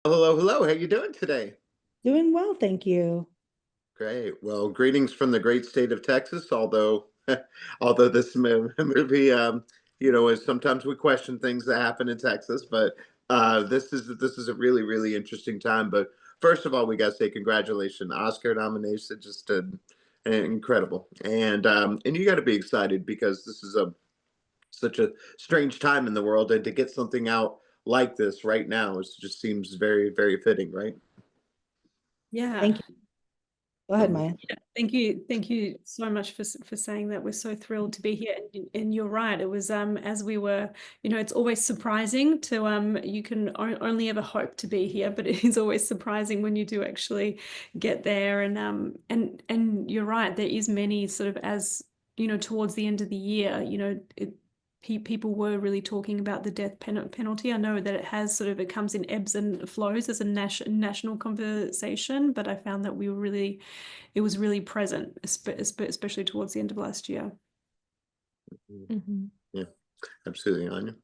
Hello, hello. How you doing today? Doing well, thank you. Great. Well, greetings from the great state of Texas. Although, although this movie, is sometimes we question things that happen in Texas, but this is a really really interesting time. But first of all, we got to say congratulations, Oscar nomination, just incredible, and you got to be excited because this is a such a strange time in the world, and to get something out like this right now is just seems very very fitting, right? Yeah. Thank you. Go ahead, Maya. Yeah, thank you. Thank you so much for saying that. We're so thrilled to be here. And you're right. It was as we were, it's always surprising to you can only ever hope to be here, but it is always surprising when you do actually get there. And you're right, there is many sort of as towards the end of the year, people were really talking about the death penalty. I know that it comes in ebbs and flows as a national conversation, but I found that it was really present, especially towards the end of last year. Mhm. Yeah, absolutely, Anya.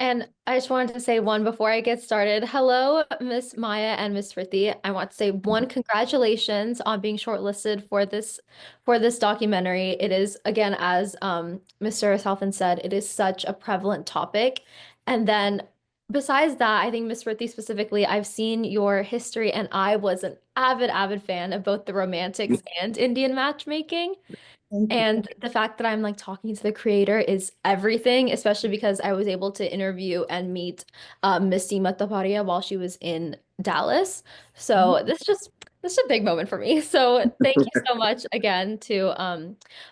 And I just wanted to say one before I get started. Hello, Miss Maya and Miss Smriti. I want to say one, congratulations on being shortlisted for this documentary. It is, again, as Mr. Salfin said, it is such a prevalent topic. And then besides that, I think Miss Smriti specifically, I've seen your history and I was an avid fan of both the romantics and Indian matchmaking. Thank you. And the fact that I'm like talking to the creator is everything, especially because I was able to interview and meet Miss Seema Taparia while she was in Dallas. So this is a big moment for me. So thank you so much again to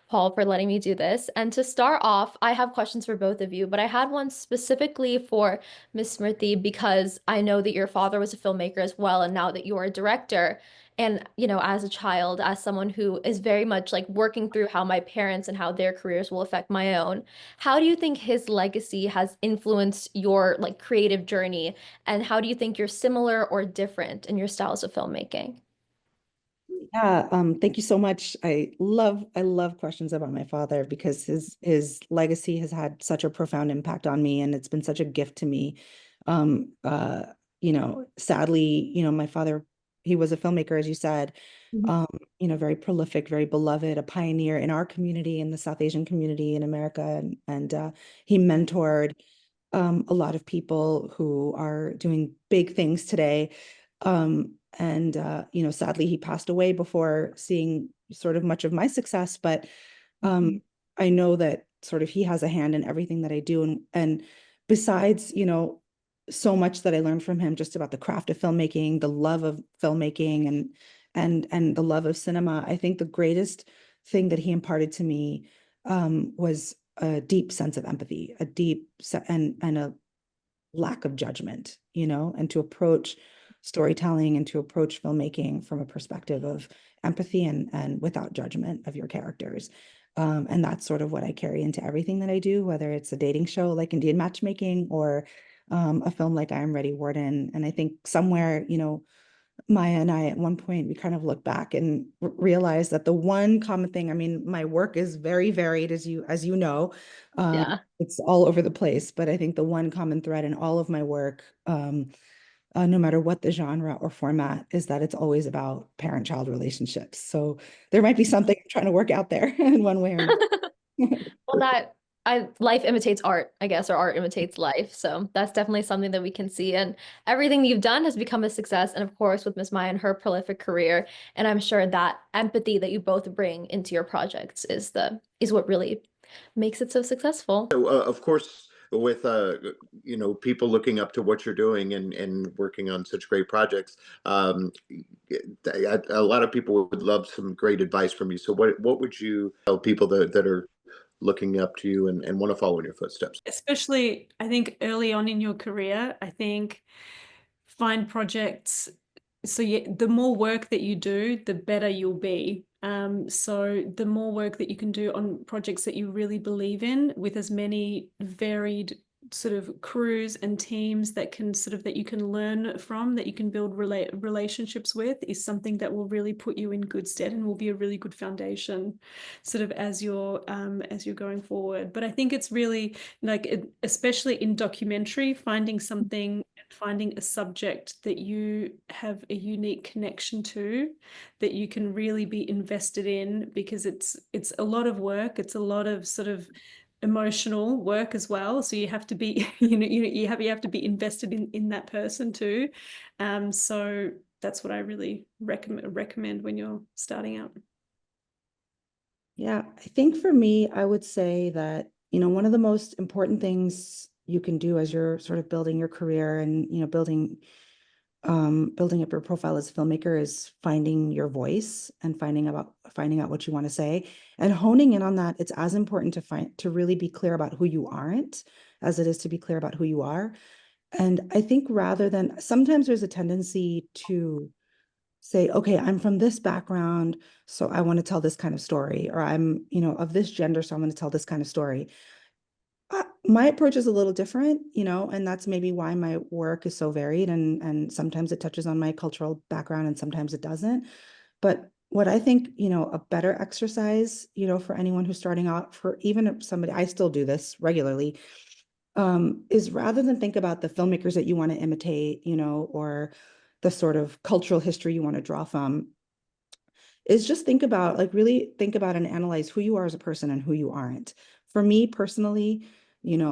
Paul for letting me do this. And to start off, I have questions for both of you, but I had one specifically for Miss Smriti because I know that your father was a filmmaker as well, and now that you're a director. And, as a child, as someone who is very much like working through how my parents and how their careers will affect my own, how do you think his legacy has influenced your like creative journey? And how do you think you're similar or different in your styles of filmmaking? Yeah, thank you so much. I love questions about my father because his legacy has had such a profound impact on me, and it's been such a gift to me. Um, uh, Sadly, my father, he was a filmmaker, as you said, Mhm. um, very prolific, very beloved, a pioneer in our community, in the South Asian community in America, and he mentored a lot of people who are doing big things today. And sadly, he passed away before seeing sort of much of my success. But Mhm. I know that sort of he has a hand in everything that I do. And besides, so much that I learned from him just about the craft of filmmaking, the love of filmmaking, and the love of cinema. I think the greatest thing that he imparted to me was a deep sense of empathy, and a lack of judgment, and to approach storytelling and to approach filmmaking from a perspective of empathy and without judgment of your characters. And that's sort of what I carry into everything that I do, whether it's a dating show like Indian Matchmaking or a film like I Am Ready, Warden. And I think somewhere, Maya and I, at one point, we kind of look back and realize that the one common thing, I mean, my work is very varied, as you know, Yeah. it's all over the place. But I think the one common thread in all of my work, no matter what the genre or format, is that it's always about parent-child relationships. So there might be something I'm trying to work out there in one way or another. Well, life imitates art, I guess, or art imitates life. So that's definitely something that we can see. And everything that you've done has become a success. And of course, with Miss Maya and her prolific career, and I'm sure that empathy that you both bring into your projects is what really makes it so successful. So, of course, with people looking up to what you're doing and working on such great projects, a lot of people would love some great advice from you. So, what would you tell people that are looking up to you and want to follow in your footsteps? Especially, I think early on in your career, I think find projects. So the more work that you do, the better you'll be. So the more work that you can do on projects that you really believe in, with as many varied sort of crews and teams that can that you can learn from, that you can build relationships with, is something that will really put you in good stead and will be a really good foundation as you're going forward. But I think it's really especially in documentary, finding a subject that you have a unique connection to, that you can really be invested in, because it's a lot of work. It's a lot of emotional work as well, so you have to be you have to be invested in that person too. So that's what I really recommend when you're starting out. Yeah, I think for me, I would say that, one of the most important things you can do as you're sort of building your career and, building up your profile as a filmmaker is finding your voice and finding out what you want to say and honing in on that. It's as important to really be clear about who you aren't as it is to be clear about who you are. And I think rather than, sometimes there's a tendency to say, okay, I'm from this background, so I want to tell this kind of story, or I'm, of this gender, so I'm going to tell this kind of story. My approach is a little different, and that's maybe why my work is so varied, and sometimes it touches on my cultural background and sometimes it doesn't. But what I think, a better exercise, for anyone who's starting out, for even somebody, I still do this regularly, is rather than think about the filmmakers that you want to imitate, or the sort of cultural history you want to draw from, is just really think about and analyze who you are as a person and who you aren't. For me personally,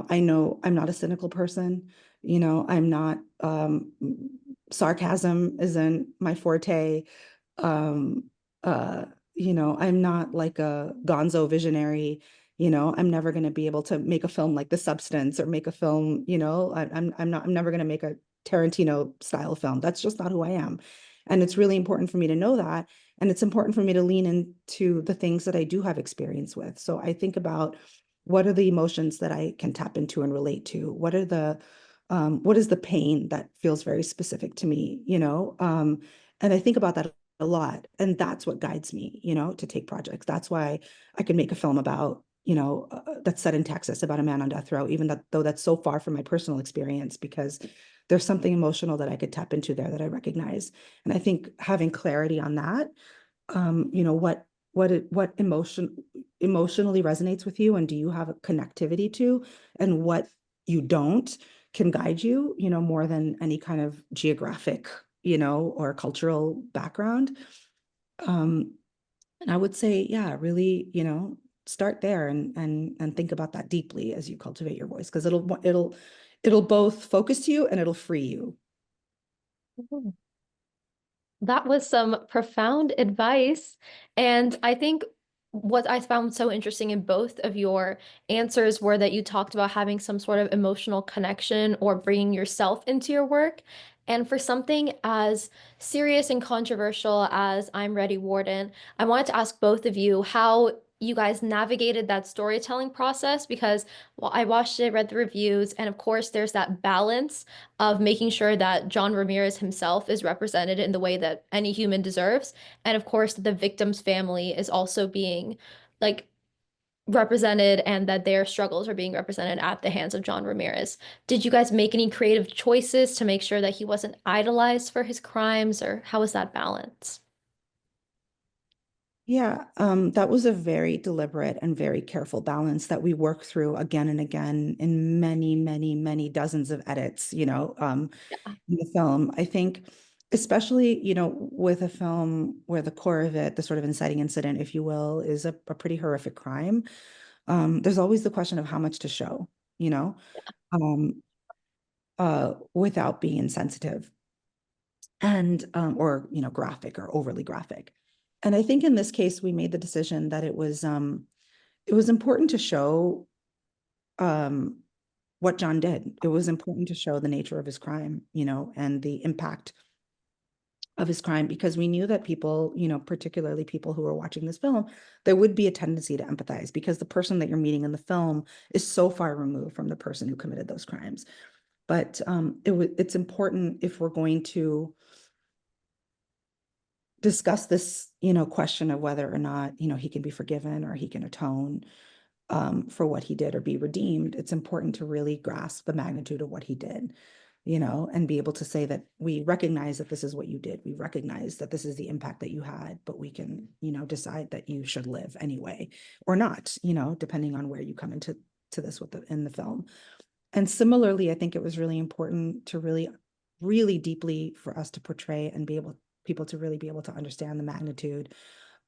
I know I'm not a cynical person. I'm not, sarcasm isn't my forte. Um, I'm not like a gonzo visionary. I'm never going to be able to make a film like The Substance or make a film, I'm never going to make a Tarantino style film. That's just not who I am. And it's really important for me to know that. And it's important for me to lean into the things that I do have experience with. So I think about, what are the emotions that I can tap into and relate to? What is the pain that feels very specific to me, and I think about that a lot. And that's what guides me, to take projects. That's why I can make a film about, that's set in Texas about a man on death row, even though that's so far from my personal experience, because there's something emotional that I could tap into there that I recognize. And I think having clarity on that, what emotionally resonates with you, and do you have a connectivity to, and what you don't, can guide you, more than any kind of geographic, or cultural background. And I would say, yeah, really, start there and think about that deeply as you cultivate your voice, because it'll both focus you and it'll free you. Mhm. That was some profound advice. And I think what I found so interesting in both of your answers were that you talked about having some sort of emotional connection or bringing yourself into your work. And for something as serious and controversial as I'm Ready, Warden, I wanted to ask both of you how you guys navigated that storytelling process, because I watched it, read the reviews, and of course there's that balance of making sure that John Ramirez himself is represented in the way that any human deserves. And of course, the victim's family is also being like represented, and that their struggles are being represented at the hands of John Ramirez. Did you guys make any creative choices to make sure that he wasn't idolized for his crimes, or how was that balance? Yeah, that was a very deliberate and very careful balance that we work through again and again in many, many, many dozens of edits, in the film. I think, especially, with a film where the core of it, the sort of inciting incident, if you will, is a pretty horrific crime. There's always the question of how much to show, um, without being insensitive and or graphic or overly graphic. And I think in this case we made the decision that it was important to show um what John did. It was important to show the nature of his crime, and the impact of his crime, because we knew that people, particularly people who are watching this film, there would be a tendency to empathize, because the person that you're meeting in the film is so far removed from the person who committed those crimes. But it's important, if we're going to discuss this, question of whether or not, he can be forgiven or he can atone. for what he did or be redeemed, it's important to really grasp the magnitude of what he did, you know, and be able to say that we recognize that this is what you did. We recognize that this is the impact that you had, but we can, you know, decide that you should live anyway or not, you know, depending on where you come into this in the film. And similarly, I think it was really important to really deeply for us to portray and be able people to really be able to understand the magnitude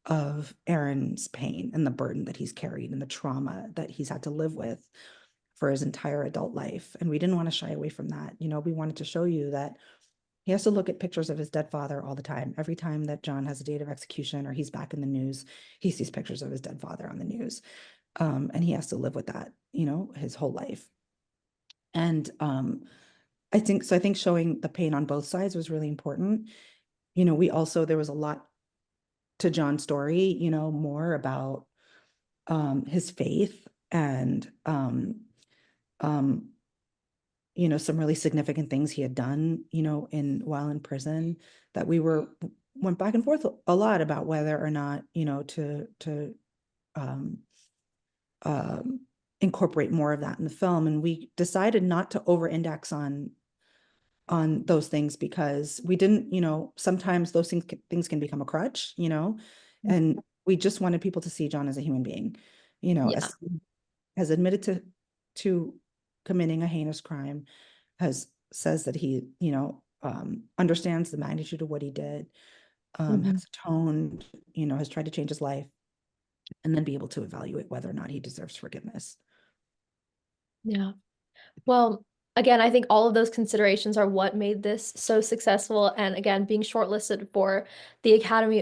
of Aaron's pain and the burden that he's carried and the trauma that he's had to live with for his entire adult life. And we didn't want to shy away from that. You know, we wanted to show you that he has to look at pictures of his dead father all the time. Every time that John has a date of execution or he's back in the news, he sees pictures of his dead father on the news. And he has to live with that, you know, his whole life. And I think showing the pain on both sides was really important. You know, there was a lot to John's story, you know, more about his faith and you know, some really significant things he had done, you know, while in prison, that went back and forth a lot about whether or not, you know, to um, um, incorporate more of that in the film. And we decided not to over-index on those things because we didn't, you know, sometimes those things can become a crutch, you know, and we just wanted people to see John as a human being, you know, Yeah. has admitted to committing a heinous crime, says that he, you know, understands the magnitude of what he did, has atoned, you know, has tried to change his life, and then be able to evaluate whether or not he deserves forgiveness. Yeah. Well, again, I think all of those considerations are what made this so successful. And again, being shortlisted for the Academy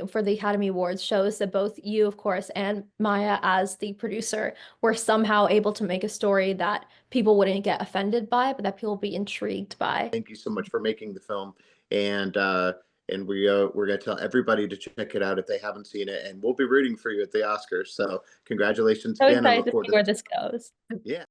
Awards shows that both you, of course, and Maya as the producer were somehow able to make a story that people wouldn't get offended by, but that people would be intrigued by. Thank you so much for making the film, and we're going to tell everybody to check it out if they haven't seen it, and we'll be rooting for you at the Oscars. So congratulations So again, and excited look to forward see where to this goes. yeah.